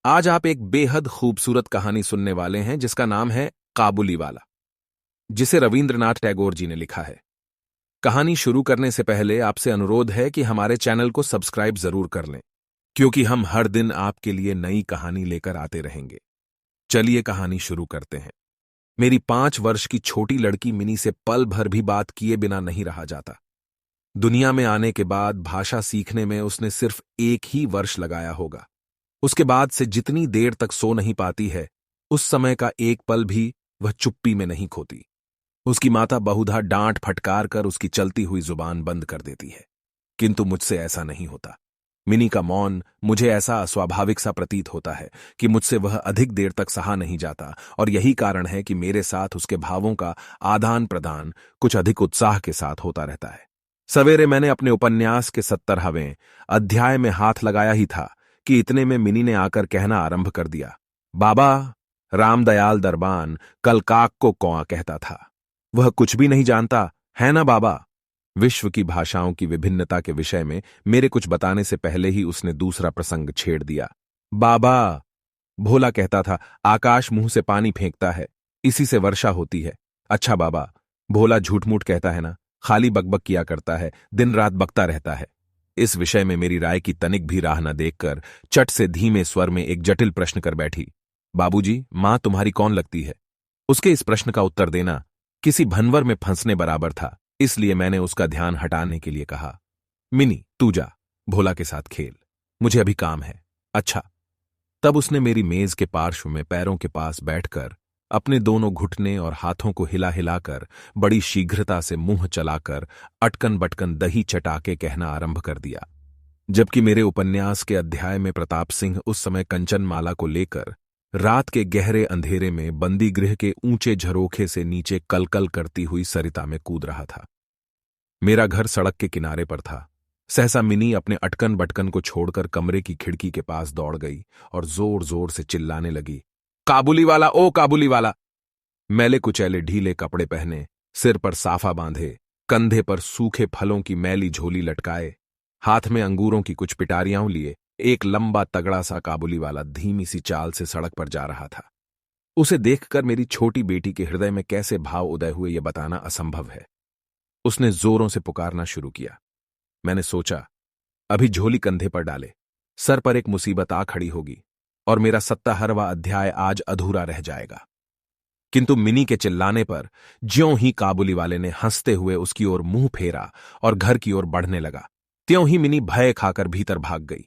आज आप एक बेहद खूबसूरत कहानी सुनने वाले हैं जिसका नाम है काबुली वाला, जिसे रवींद्रनाथ टैगोर जी ने लिखा है। कहानी शुरू करने से पहले आपसे अनुरोध है कि हमारे चैनल को सब्सक्राइब जरूर कर लें, क्योंकि हम हर दिन आपके लिए नई कहानी लेकर आते रहेंगे। चलिए कहानी शुरू करते हैं। मेरी 5 वर्ष की छोटी लड़की मिनी से पल भर भी बात किए बिना नहीं रहा जाता। दुनिया में आने के बाद भाषा सीखने में उसने सिर्फ 1 ही वर्ष लगाया होगा। उसके बाद से जितनी देर तक सो नहीं पाती है, उस समय का एक पल भी वह चुप्पी में नहीं खोती। उसकी माता बहुधा डांट फटकार कर उसकी चलती हुई जुबान बंद कर देती है, किंतु मुझसे ऐसा नहीं होता। मिनी का मौन मुझे ऐसा अस्वाभाविक सा प्रतीत होता है कि मुझसे वह अधिक देर तक सहा नहीं जाता, और यही कारण है कि मेरे साथ उसके भावों का आदान प्रदान कुछ अधिक उत्साह के साथ होता रहता है। सवेरे मैंने अपने उपन्यास के 70वें अध्याय में हाथ लगाया ही था कि इतने में मिनी ने आकर कहना आरंभ कर दिया, बाबा, रामदयाल दरबान कल काक को कौआ कहता था। वह कुछ भी नहीं जानता है ना बाबा? विश्व की भाषाओं की विभिन्नता के विषय में मेरे कुछ बताने से पहले ही उसने दूसरा प्रसंग छेड़ दिया। बाबा, भोला कहता था, आकाश मुंह से पानी फेंकता है, इसी से वर्षा होती है। अच्छा बाबा, भोला झूठ मूठ कहता है ना, खाली बकबक किया करता है, दिन रात बकता रहता है। इस विषय में मेरी राय की तनिक भी राह न देखकर चट से धीमे स्वर में एक जटिल प्रश्न कर बैठी। बाबूजी, मां तुम्हारी कौन लगती है? उसके इस प्रश्न का उत्तर देना किसी भनवर में फंसने बराबर था, इसलिए मैंने उसका ध्यान हटाने के लिए कहा, मिनी तू जा, भोला के साथ खेल, मुझे अभी काम है। अच्छा। तब उसने मेरी मेज के पार्श्व में पैरों के पास बैठकर अपने दोनों घुटने और हाथों को हिला हिलाकर बड़ी शीघ्रता से मुंह चलाकर अटकन बटकन दही चटाके कहना आरंभ कर दिया। जबकि मेरे उपन्यास के अध्याय में प्रताप सिंह उस समय कंचनमाला को लेकर रात के गहरे अंधेरे में बंदी गृह के ऊंचे झरोखे से नीचे कलकल करती हुई सरिता में कूद रहा था। मेरा घर सड़क के किनारे पर था। सहसा मिनी अपने अटकन बटकन को छोड़कर कमरे की खिड़की के पास दौड़ गई और जोर जोर से चिल्लाने लगी, काबुली वाला, ओ काबुली वाला! मैले कुचैले ढीले कपड़े पहने, सिर पर साफा बांधे, कंधे पर सूखे फलों की मैली झोली लटकाए, हाथ में अंगूरों की कुछ पिटारियां लिए एक लंबा तगड़ा सा काबुली वाला धीमी सी चाल से सड़क पर जा रहा था। उसे देखकर मेरी छोटी बेटी के हृदय में कैसे भाव उदय हुए यह बताना असंभव है। उसने जोरों से पुकारना शुरू किया। मैंने सोचा, अभी झोली कंधे पर डाले, सर पर एक मुसीबत आ खड़ी होगी और मेरा 70वां अध्याय आज अधूरा रह जाएगा। किंतु मिनी के चिल्लाने पर ज्यों ही काबुली वाले ने हंसते हुए उसकी ओर मुंह फेरा और घर की ओर बढ़ने लगा, त्यों ही मिनी भय खाकर भीतर भाग गई।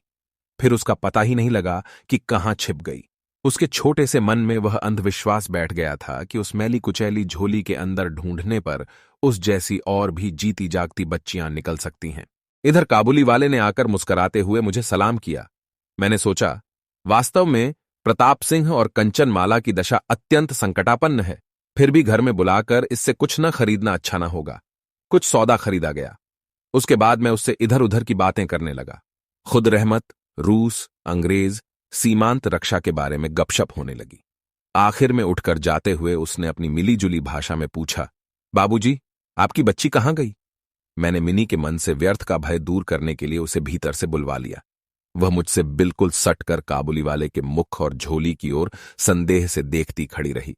फिर उसका पता ही नहीं लगा कि कहां छिप गई। उसके छोटे से मन में वह अंधविश्वास बैठ गया था कि उस मैली कुचैली झोली के अंदर ढूंढने पर उस जैसी और भी जीती जागती बच्चियां निकल सकती हैं। इधर काबुली वाले ने आकर मुस्कुराते हुए मुझे सलाम किया। मैंने सोचा, वास्तव में प्रताप सिंह और कंचनमाला की दशा अत्यंत संकटापन्न है, फिर भी घर में बुलाकर इससे कुछ न खरीदना अच्छा न होगा। कुछ सौदा खरीदा गया। उसके बाद मैं उससे इधर उधर की बातें करने लगा। खुद रहमत, रूस, अंग्रेज, सीमांत रक्षा के बारे में गपशप होने लगी। आखिर में उठकर जाते हुए उसने अपनी मिली जुली भाषा में पूछा, बाबूजी, आपकी बच्ची कहां गई? मैंने मिनी के मन से व्यर्थ का भय दूर करने के लिए उसे भीतर से बुलवा लिया। वह मुझसे बिल्कुल सटकर काबुली वाले के मुख और झोली की ओर संदेह से देखती खड़ी रही।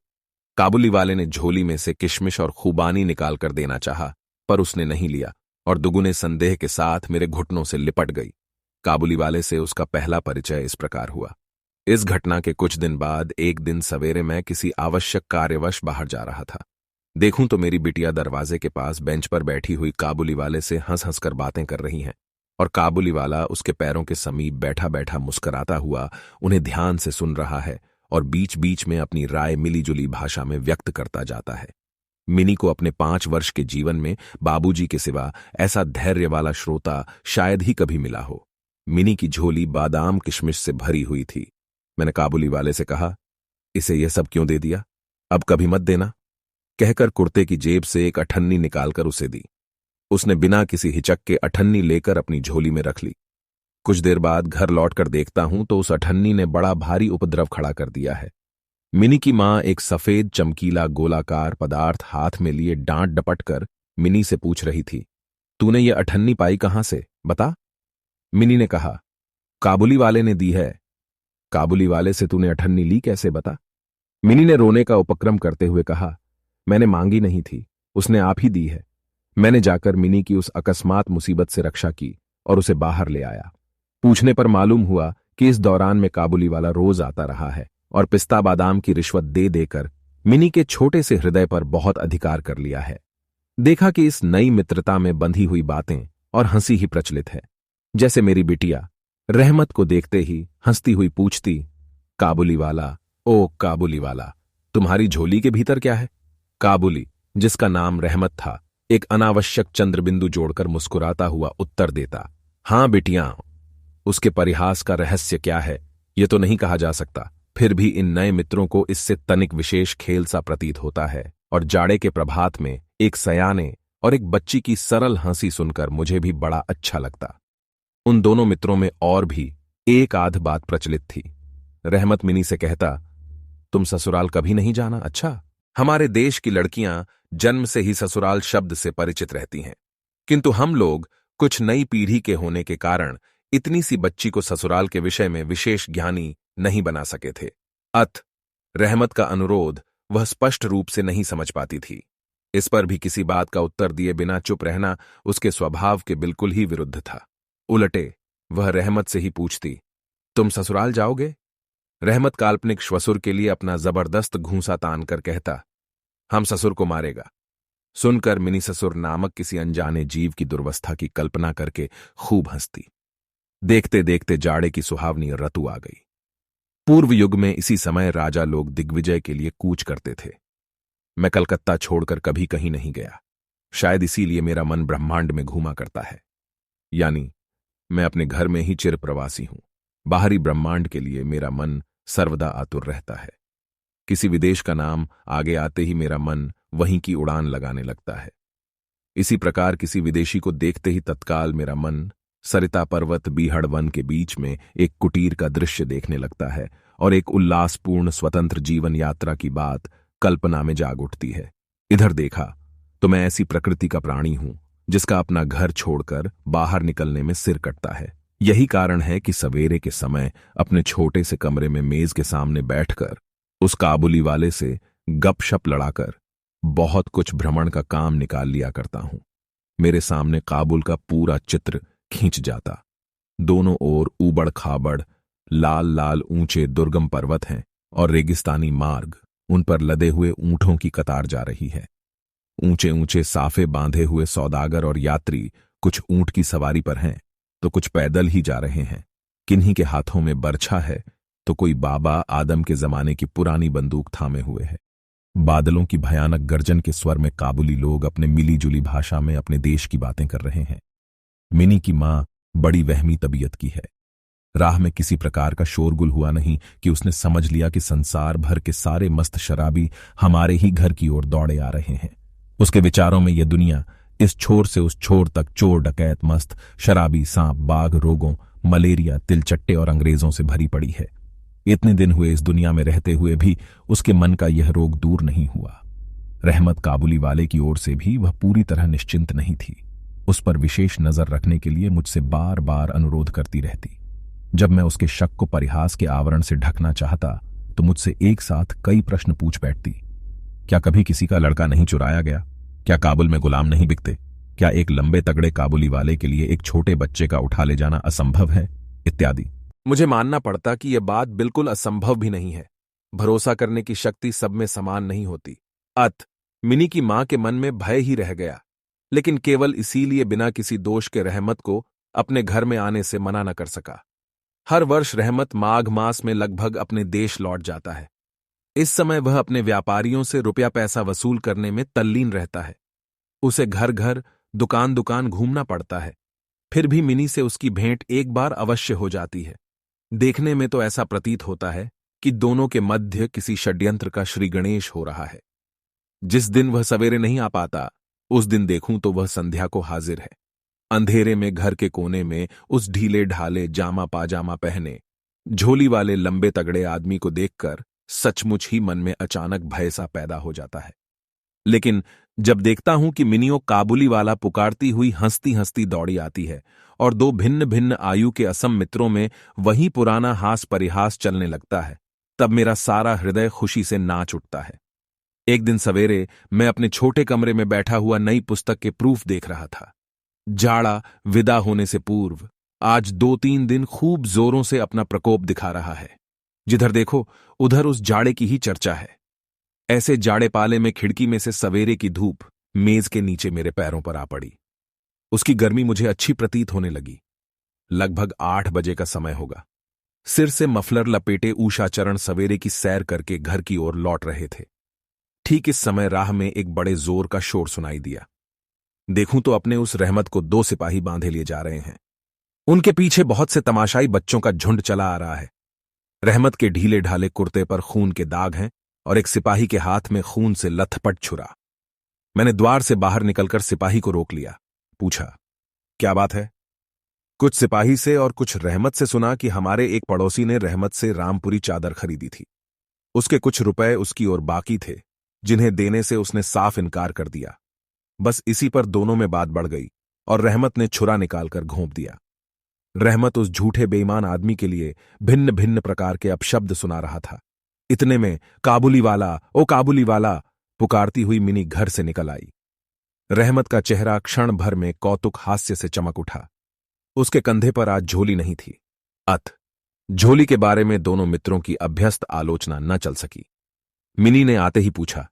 काबुली वाले ने झोली में से किशमिश और खूबानी निकाल कर देना चाहा, पर उसने नहीं लिया और दुगुने संदेह के साथ मेरे घुटनों से लिपट गई। काबुली वाले से उसका पहला परिचय इस प्रकार हुआ। इस घटना के कुछ दिन बाद एक दिन सवेरे मैं किसी आवश्यक कार्यवश बाहर जा रहा था। देखूं तो मेरी बिटिया दरवाजे के पास बेंच पर बैठी हुई काबुली वाले से हंस हंसकर बातें कर रही हैं, और काबुली वाला उसके पैरों के समीप बैठा बैठा मुस्कुराता हुआ उन्हें ध्यान से सुन रहा है और बीच बीच में अपनी राय मिलीजुली भाषा में व्यक्त करता जाता है। मिनी को अपने 5 वर्ष के जीवन में बाबूजी के सिवा ऐसा धैर्य वाला श्रोता शायद ही कभी मिला हो। मिनी की झोली बादाम किशमिश से भरी हुई थी। मैंने काबुली वाले से कहा, इसे यह सब क्यों दे दिया? अब कभी मत देना, कहकर कुर्ते की जेब से एक अठन्नी निकालकर उसे दी। उसने बिना किसी हिचक के अठन्नी लेकर अपनी झोली में रख ली। कुछ देर बाद घर लौटकर देखता हूं तो उस अठन्नी ने बड़ा भारी उपद्रव खड़ा कर दिया है। मिनी की मां एक सफेद चमकीला गोलाकार पदार्थ हाथ में लिए डांट डपट कर मिनी से पूछ रही थी, तूने ये अठन्नी पाई कहां से, बता? मिनी ने कहा, काबुली वाले ने दी है। काबुली वाले से तूने अठन्नी ली कैसे, बता। मिनी ने रोने का उपक्रम करते हुए कहा, मैंने मांगी नहीं थी, उसने आप ही दी है। मैंने जाकर मिनी की उस अकस्मात मुसीबत से रक्षा की और उसे बाहर ले आया। पूछने पर मालूम हुआ कि इस दौरान में काबुली वाला रोज आता रहा है और पिस्ता बादाम की रिश्वत दे देकर मिनी के छोटे से हृदय पर बहुत अधिकार कर लिया है। देखा कि इस नई मित्रता में बंधी हुई बातें और हंसी ही प्रचलित है। जैसे मेरी बिटिया रहमत को देखते ही हंसती हुई पूछती, काबुली वाला, ओ काबुली वाला, तुम्हारी झोली के भीतर क्या है? काबुली, जिसका नाम रहमत था, एक अनावश्यक चंद्रबिंदु जोड़कर मुस्कुराता हुआ उत्तर देता, हां बिटियां। उसके परिहास का रहस्य क्या है यह तो नहीं कहा जा सकता, फिर भी इन नए मित्रों को इससे तनिक विशेष खेल सा प्रतीत होता है और जाड़े के प्रभात में एक सयाने और एक बच्ची की सरल हंसी सुनकर मुझे भी बड़ा अच्छा लगता। उन दोनों मित्रों में और भी एक आध बात प्रचलित थी। रहमत मिनी से कहता, तुम ससुराल कभी नहीं जाना? अच्छा, हमारे देश की लड़कियां जन्म से ही ससुराल शब्द से परिचित रहती हैं, किंतु हम लोग कुछ नई पीढ़ी के होने के कारण इतनी सी बच्ची को ससुराल के विषय में विशेष ज्ञानी नहीं बना सके थे। रहमत का अनुरोध वह स्पष्ट रूप से नहीं समझ पाती थी। इस पर भी किसी बात का उत्तर दिए बिना चुप रहना उसके स्वभाव के बिल्कुल ही विरुद्ध था। उलटे वह रहमत से ही पूछती, तुम ससुराल जाओगे? रहमत काल्पनिक श्वसुर के लिए अपना जबरदस्त घूंसा तान कर कहता, हम ससुर को मारेगा। सुनकर मिनी ससुर नामक किसी अनजाने जीव की दुर्वस्था की कल्पना करके खूब हंसती। देखते देखते जाड़े की सुहावनी ऋतु आ गई। पूर्व युग में इसी समय राजा लोग दिग्विजय के लिए कूच करते थे। मैं कलकत्ता छोड़कर कभी कहीं नहीं गया, शायद इसीलिए मेरा मन ब्रह्मांड में घूमा करता है, यानी मैं अपने घर में ही चिर प्रवासी हूं। बाहरी ब्रह्मांड के लिए मेरा मन सर्वदा आतुर रहता है। किसी विदेश का नाम आगे आते ही मेरा मन वहीं की उड़ान लगाने लगता है। इसी प्रकार किसी विदेशी को देखते ही तत्काल मेरा मन सरिता पर्वत बीहड़ वन के बीच में एक कुटीर का दृश्य देखने लगता है और एक उल्लासपूर्ण स्वतंत्र जीवन यात्रा की बात कल्पना में जाग उठती है। इधर देखा तो मैं ऐसी प्रकृति का प्राणी हूं जिसका अपना घर छोड़कर बाहर निकलने में सिर कटता है। यही कारण है कि सवेरे के समय अपने छोटे से कमरे में मेज के सामने बैठकर उस काबुली वाले से गपशप लड़ाकर बहुत कुछ भ्रमण का काम निकाल लिया करता हूं। मेरे सामने काबुल का पूरा चित्र खींच जाता। दोनों ओर ऊबड़ खाबड़ लाल लाल ऊंचे दुर्गम पर्वत हैं और रेगिस्तानी मार्ग, उन पर लदे हुए ऊंटों की कतार जा रही है। ऊंचे ऊंचे साफे बांधे हुए सौदागर और यात्री कुछ ऊंट की सवारी पर हैं तो कुछ पैदल ही जा रहे हैं। किन्हीं के हाथों में बर्छा है तो कोई बाबा आदम के जमाने की पुरानी बंदूक थामे हुए है। बादलों की भयानक गर्जन के स्वर में काबुली लोग अपने मिली जुली भाषा में अपने देश की बातें कर रहे हैं। मिनी की मां बड़ी वहमी तबीयत की है। राह में किसी प्रकार का शोरगुल हुआ नहीं कि उसने समझ लिया कि संसार भर के सारे मस्त शराबी हमारे ही घर की ओर दौड़े आ रहे हैं। उसके विचारों में यह दुनिया इस छोर से उस छोर तक चोर डकैत मस्त शराबी सांप बाघ रोगों मलेरिया तिलचट्टे और अंग्रेजों से भरी पड़ी है। इतने दिन हुए इस दुनिया में रहते हुए भी उसके मन का यह रोग दूर नहीं हुआ। रहमत काबुली वाले की ओर से भी वह पूरी तरह निश्चिंत नहीं थी। उस पर विशेष नजर रखने के लिए मुझसे बार बार अनुरोध करती रहती। जब मैं उसके शक को परिहास के आवरण से ढकना चाहता तो मुझसे एक साथ कई प्रश्न पूछ बैठती। क्या कभी किसी का लड़का नहीं चुराया गया? क्या काबुल में गुलाम नहीं बिकते? क्या एक लंबे तगड़े काबुली वाले के लिए एक छोटे बच्चे का उठा ले जाना असंभव है? इत्यादि। मुझे मानना पड़ता कि यह बात बिल्कुल असंभव भी नहीं है। भरोसा करने की शक्ति सब में समान नहीं होती। मिनी की मां के मन में भय ही रह गया, लेकिन केवल इसीलिए बिना किसी दोष के रहमत को अपने घर में आने से मना न कर सका। हर वर्ष रहमत माघ मास में लगभग अपने देश लौट जाता है। इस समय वह अपने व्यापारियों से रुपया पैसा वसूल करने में तल्लीन रहता है। उसे घर घर दुकान दुकान घूमना पड़ता है। फिर भी मिनी से उसकी भेंट एक बार अवश्य हो जाती है। देखने में तो ऐसा प्रतीत होता है कि दोनों के मध्य किसी षड्यंत्र का श्री गणेश हो रहा है। जिस दिन वह सवेरे नहीं आ पाता उस दिन देखूं तो वह संध्या को हाजिर है। अंधेरे में घर के कोने में उस ढीले ढाले जामा पाजामा पहने झोली वाले लंबे तगड़े आदमी को देखकर सचमुच ही मन में अचानक भय सा पैदा हो जाता है। लेकिन जब देखता हूं कि मिनियो काबुली वाला पुकारती हुई हंसती हंसती दौड़ी आती है और दो भिन्न भिन्न आयु के असम मित्रों में वही पुराना हास परिहास चलने लगता है, तब मेरा सारा हृदय खुशी से नाच उठता है। एक दिन सवेरे मैं अपने छोटे कमरे में बैठा हुआ नई पुस्तक के प्रूफ देख रहा था। जाड़ा विदा होने से पूर्व आज 2-3 दिन खूब जोरों से अपना प्रकोप दिखा रहा है। जिधर देखो उधर उस जाड़े की ही चर्चा है। ऐसे जाड़े पाले में खिड़की में से सवेरे की धूप मेज के नीचे मेरे पैरों पर आ पड़ी। उसकी गर्मी मुझे अच्छी प्रतीत होने लगी। लगभग 8 बजे का समय होगा। सिर से मफलर लपेटे ऊषाचरण सवेरे की सैर करके घर की ओर लौट रहे थे। ठीक इस समय राह में एक बड़े जोर का शोर सुनाई दिया। देखूं तो अपने उस रहमत को 2 सिपाही बांधे लिए जा रहे हैं। उनके पीछे बहुत से तमाशाई बच्चों का झुंड चला आ रहा है। रहमत के ढीले ढाले कुर्ते पर खून के दाग हैं और एक सिपाही के हाथ में खून से लथपथ छुरा। मैंने द्वार से बाहर निकलकर सिपाही को रोक लिया। पूछा, क्या बात है? कुछ सिपाही से और कुछ रहमत से सुना कि हमारे एक पड़ोसी ने रहमत से रामपुरी चादर खरीदी थी। उसके कुछ रुपए उसकी ओर बाकी थे, जिन्हें देने से उसने साफ इनकार कर दिया। बस इसी पर दोनों में बात बढ़ गई और रहमत ने छुरा निकालकर घोंप दिया। रहमत उस झूठे बेईमान आदमी के लिए भिन्न भिन्न प्रकार के अपशब्द सुना रहा था। इतने में काबुली वाला, ओ काबुली वाला पुकारती हुई मिनी घर से निकल आई। रहमत का चेहरा क्षण भर में कौतुक हास्य से चमक उठा। उसके कंधे पर आज झोली नहीं थी। झोली के बारे में दोनों मित्रों की अभ्यस्त आलोचना न चल सकी। मिनी ने आते ही पूछा,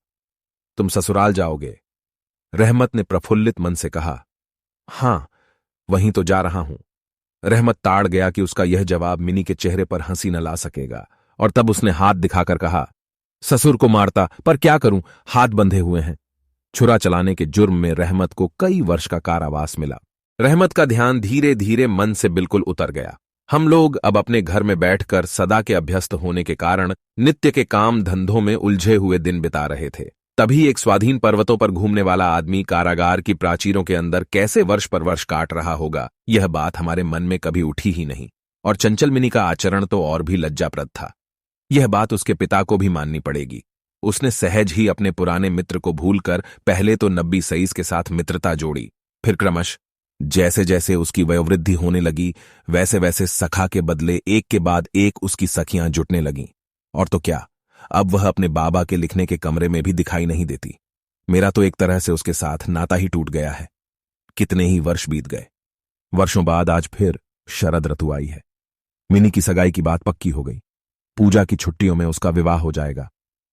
तुम ससुराल जाओगे? रहमत ने प्रफुल्लित मन से कहा, हां, वहीं तो जा रहा हूं। रहमत ताड़ गया कि उसका यह जवाब मिनी के चेहरे पर हंसी न ला सकेगा, और तब उसने हाथ दिखाकर कहा, ससुर को मारता, पर क्या करूं, हाथ बंधे हुए हैं। छुरा चलाने के जुर्म में रहमत को कई वर्ष का कारावास मिला। रहमत का ध्यान धीरे धीरे मन से बिल्कुल उतर गया। हम लोग अब अपने घर में बैठकर सदा के अभ्यस्त होने के कारण नित्य के काम धंधों में उलझे हुए दिन बिता रहे थे। तभी एक स्वाधीन पर्वतों पर घूमने वाला आदमी कारागार की प्राचीरों के अंदर कैसे वर्ष पर वर्ष काट रहा होगा, यह बात हमारे मन में कभी उठी ही नहीं। और चंचल मिनी का आचरण तो और भी लज्जाप्रद था। यह बात उसके पिता को भी माननी पड़ेगी। उसने सहज ही अपने पुराने मित्र को भूलकर पहले तो नब्बी सईस के साथ मित्रता जोड़ी, फिर क्रमश जैसे जैसे उसकी वयोवृद्धि होने लगी वैसे वैसे सखा के बदले एक के बाद एक उसकी सखियां जुटने लगीं। और तो क्या, अब वह अपने बाबा के लिखने के कमरे में भी दिखाई नहीं देती। मेरा तो एक तरह से उसके साथ नाता ही टूट गया है। कितने ही वर्ष बीत गए। वर्षों बाद आज फिर शरद ऋतु आई है। मिनी की सगाई की बात पक्की हो गई। पूजा की छुट्टियों में उसका विवाह हो जाएगा।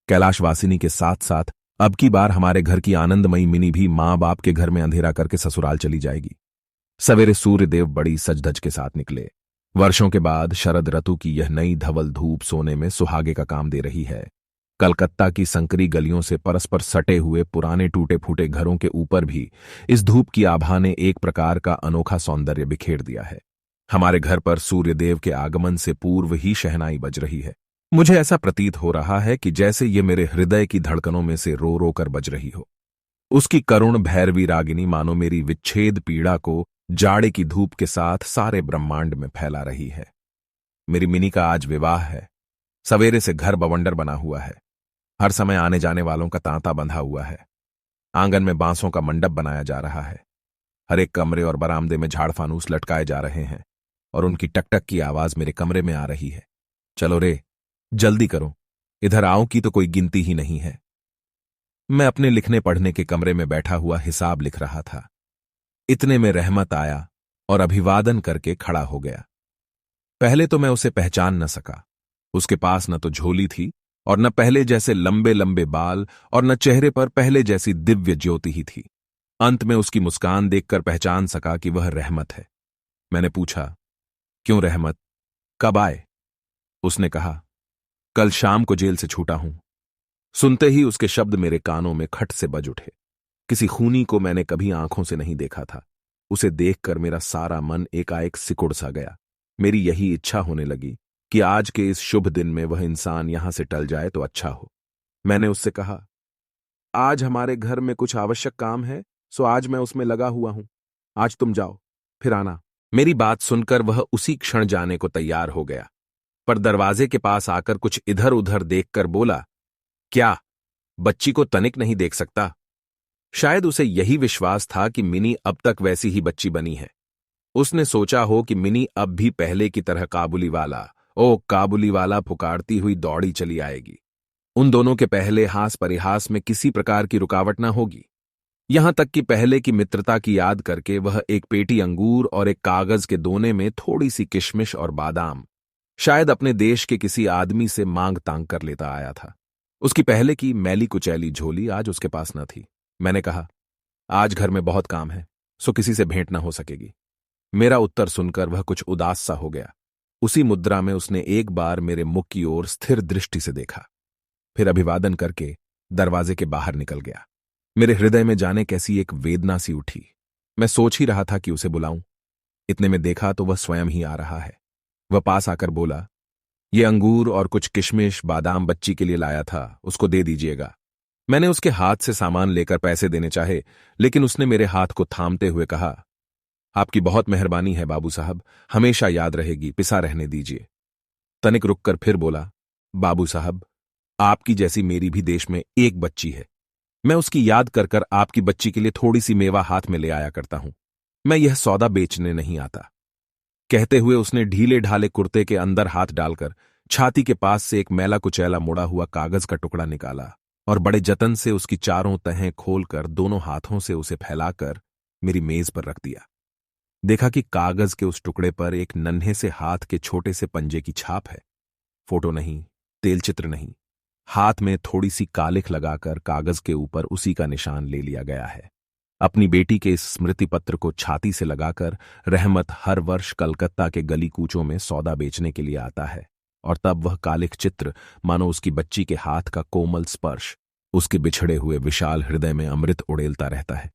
कैलाशवासिनी के साथ साथ अब की बार हमारे घर की आनंदमयी मिनी भी मां बाप के घर में अंधेरा करके ससुराल चली जाएगी। सवेरे सूर्यदेव बड़ी सजधज के साथ निकले। वर्षों के बाद शरद ऋतु की यह नई धवल धूप सोने में सुहागे का काम दे रही है। कलकत्ता की संकरी गलियों से परस्पर सटे हुए पुराने टूटे फूटे घरों के ऊपर भी इस धूप की आभा ने एक प्रकार का अनोखा सौंदर्य बिखेर दिया है। हमारे घर पर सूर्यदेव के आगमन से पूर्व ही शहनाई बज रही है। मुझे ऐसा प्रतीत हो रहा है कि जैसे ये मेरे हृदय की धड़कनों में से रो रो कर बज रही हो। उसकी करुण भैरवी रागिनी मानो मेरी विच्छेद पीड़ा को जाड़े की धूप के साथ सारे ब्रह्मांड में फैला रही है। मेरी मिनी का आज विवाह है। सवेरे से घर बवंडर बना हुआ है। हर समय आने जाने वालों का तांता बंधा हुआ है। आंगन में बांसों का मंडप बनाया जा रहा है। हर एक कमरे और बरामदे में झाड़ फानूस लटकाए जा रहे हैं और उनकी टकटक की आवाज मेरे कमरे में आ रही है। चलो रे, जल्दी करो, इधर आओ की तो कोई गिनती ही नहीं है। मैं अपने लिखने पढ़ने के कमरे में बैठा हुआ हिसाब लिख रहा था। इतने में रहमत आया और अभिवादन करके खड़ा हो गया। पहले तो मैं उसे पहचान न सका। उसके पास न तो झोली थी और न पहले जैसे लंबे लंबे बाल और न चेहरे पर पहले जैसी दिव्य ज्योति ही थी। अंत में उसकी मुस्कान देखकर पहचान सका कि वह रहमत है। मैंने पूछा, क्यों रहमत, कब आए? उसने कहा, कल शाम को जेल से छूटा हूं। सुनते ही उसके शब्द मेरे कानों में खट से बज उठे। किसी खूनी को मैंने कभी आंखों से नहीं देखा था। उसे देखकर मेरा सारा मन एकाएक सिकुड़ सा गया। मेरी यही इच्छा होने लगी कि आज के इस शुभ दिन में वह इंसान यहां से टल जाए तो अच्छा हो। मैंने उससे कहा, आज हमारे घर में कुछ आवश्यक काम है, सो आज मैं उसमें लगा हुआ हूं। आज तुम जाओ, फिर आना। मेरी बात सुनकर वह उसी क्षण जाने को तैयार हो गया, पर दरवाजे के पास आकर कुछ इधर उधर देखकर बोला, क्या बच्ची को तनिक नहीं देख सकता? शायद उसे यही विश्वास था कि मिनी अब तक वैसी ही बच्ची बनी है। उसने सोचा हो कि मिनी अब भी पहले की तरह काबुली वाला, ओ काबुली वाला पुकारती हुई दौड़ी चली आएगी। उन दोनों के पहले हास परिहास में किसी प्रकार की रुकावट न होगी। यहां तक कि पहले की मित्रता की याद करके वह एक पेटी अंगूर और एक कागज के दोने में थोड़ी सी किशमिश और बादाम शायद अपने देश के किसी आदमी से मांग तांग कर लेता आया था। उसकी पहले की मैली कुचैली झोली आज उसके पास न थी। मैंने कहा, आज घर में बहुत काम है, सो किसी से भेंट न हो सकेगी। मेरा उत्तर सुनकर वह कुछ उदास सा हो गया। उसी मुद्रा में उसने एक बार मेरे मुख की ओर स्थिर दृष्टि से देखा, फिर अभिवादन करके दरवाजे के बाहर निकल गया। मेरे हृदय में जाने कैसी एक वेदना सी उठी। मैं सोच ही रहा था कि उसे बुलाऊं। इतने में देखा तो वह स्वयं ही आ रहा है। वह पास आकर बोला, ये अंगूर और कुछ किशमिश बादाम बच्ची के लिए लाया था, उसको दे दीजिएगा। मैंने उसके हाथ से सामान लेकर पैसे देने चाहे, लेकिन उसने मेरे हाथ को थामते हुए कहा, आपकी बहुत मेहरबानी है बाबू साहब, हमेशा याद रहेगी, पिसा रहने दीजिए। तनिक रुककर फिर बोला, बाबू साहब, आपकी जैसी मेरी भी देश में एक बच्ची है। मैं उसकी याद कर कर आपकी बच्ची के लिए थोड़ी सी मेवा हाथ में ले आया करता हूं। मैं यह सौदा बेचने नहीं आता। कहते हुए उसने ढीले ढाले कुर्ते के अंदर हाथ डालकर छाती के पास से एक मैला कुचैला मुड़ा हुआ कागज का टुकड़ा निकाला और बड़े जतन से उसकी चारों तहें खोलकर दोनों हाथों से उसे फैलाकर मेरी मेज पर रख दिया। देखा कि कागज के उस टुकड़े पर एक नन्हे से हाथ के छोटे से पंजे की छाप है। फोटो नहीं, तेलचित्र नहीं, हाथ में थोड़ी सी कालिख लगाकर कागज के ऊपर उसी का निशान ले लिया गया है। अपनी बेटी के इस स्मृति पत्र को छाती से लगाकर रहमत हर वर्ष कलकत्ता के गली कूचों में सौदा बेचने के लिए आता है, और तब वह कालिख चित्र मानो उसकी बच्ची के हाथ का कोमल स्पर्श उसके बिछड़े हुए विशाल हृदय में अमृत उड़ेलता रहता है।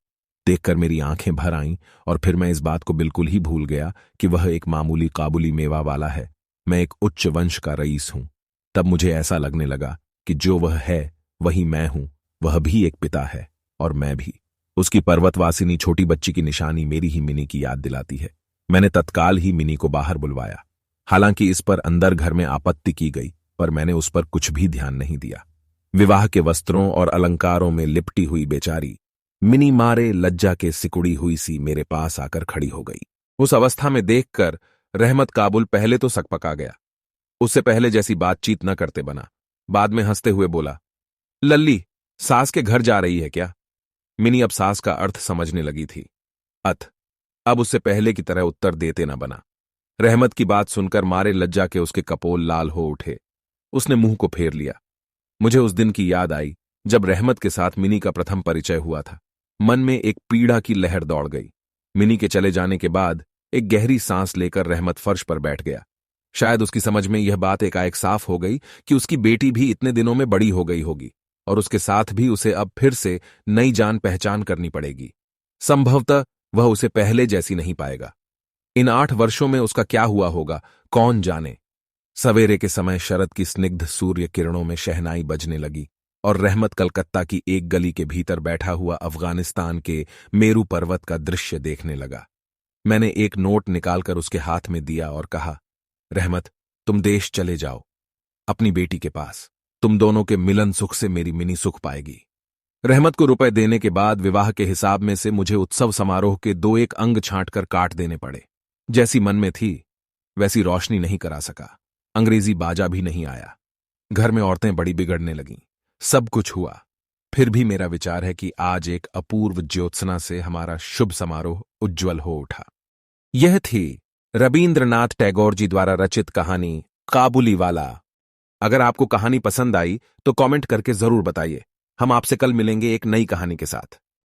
देखकर मेरी आंखें भर आईं और फिर मैं इस बात को बिल्कुल ही भूल गया कि वह एक मामूली काबुली मेवा वाला है, मैं एक उच्च वंश का रईस हूं। तब मुझे ऐसा लगने लगा कि जो वह है वही मैं हूं, वह भी एक पिता है और मैं भी। उसकी पर्वतवासिनी छोटी बच्ची की निशानी मेरी ही मिनी की याद दिलाती है। मैंने तत्काल ही मिनी को बाहर बुलवाया। हालांकि इस पर अंदर घर में आपत्ति की गई, पर मैंने उस पर कुछ भी ध्यान नहीं दिया। विवाह के वस्त्रों और अलंकारों में लिपटी हुई बेचारी मिनी मारे लज्जा के सिकुड़ी हुई सी मेरे पास आकर खड़ी हो गई। उस अवस्था में देखकर रहमत काबुल पहले तो सकपका गया। उससे पहले जैसी बातचीत न करते बना। बाद में हंसते हुए बोला, लल्ली, सास के घर जा रही है क्या? मिनी अब सास का अर्थ समझने लगी थी। अब उससे पहले की तरह उत्तर देते न बना। रहमत की बात सुनकर मारे लज्जा के उसके कपोल लाल हो उठे। उसने मुंह को फेर लिया। मुझे उस दिन की याद आई जब रहमत के साथ मिनी का प्रथम परिचय हुआ था। मन में एक पीड़ा की लहर दौड़ गई। मिनी के चले जाने के बाद एक गहरी सांस लेकर रहमत फर्श पर बैठ गया। शायद उसकी समझ में यह बात एकाएक साफ हो गई कि उसकी बेटी भी इतने दिनों में बड़ी हो गई होगी और उसके साथ भी उसे अब फिर से नई जान पहचान करनी पड़ेगी। संभवतः वह उसे पहले जैसी नहीं पाएगा। इन 8 वर्षों में उसका क्या हुआ होगा, कौन जाने। सवेरे के समय शरद की स्निग्ध सूर्य किरणों में शहनाई बजने लगी और रहमत कलकत्ता की एक गली के भीतर बैठा हुआ अफगानिस्तान के मेरू पर्वत का दृश्य देखने लगा। मैंने एक नोट निकालकर उसके हाथ में दिया और कहा, रहमत, तुम देश चले जाओ अपनी बेटी के पास। तुम दोनों के मिलन सुख से मेरी मिनी सुख पाएगी। रहमत को रुपए देने के बाद विवाह के हिसाब में से मुझे उत्सव समारोह के 2-1 अंग छांटकर काट देने पड़े। जैसी मन में थी वैसी रोशनी नहीं करा सका। अंग्रेजी बाजा भी नहीं आया। घर में औरतें बड़ी बिगड़ने लगीं। सब कुछ हुआ, फिर भी मेरा विचार है कि आज एक अपूर्व ज्योत्सना से हमारा शुभ समारोह उज्ज्वल हो उठा। यह थी रवींद्रनाथ टैगोर जी द्वारा रचित कहानी काबुली वाला। अगर आपको कहानी पसंद आई तो कमेंट करके जरूर बताइए। हम आपसे कल मिलेंगे एक नई कहानी के साथ।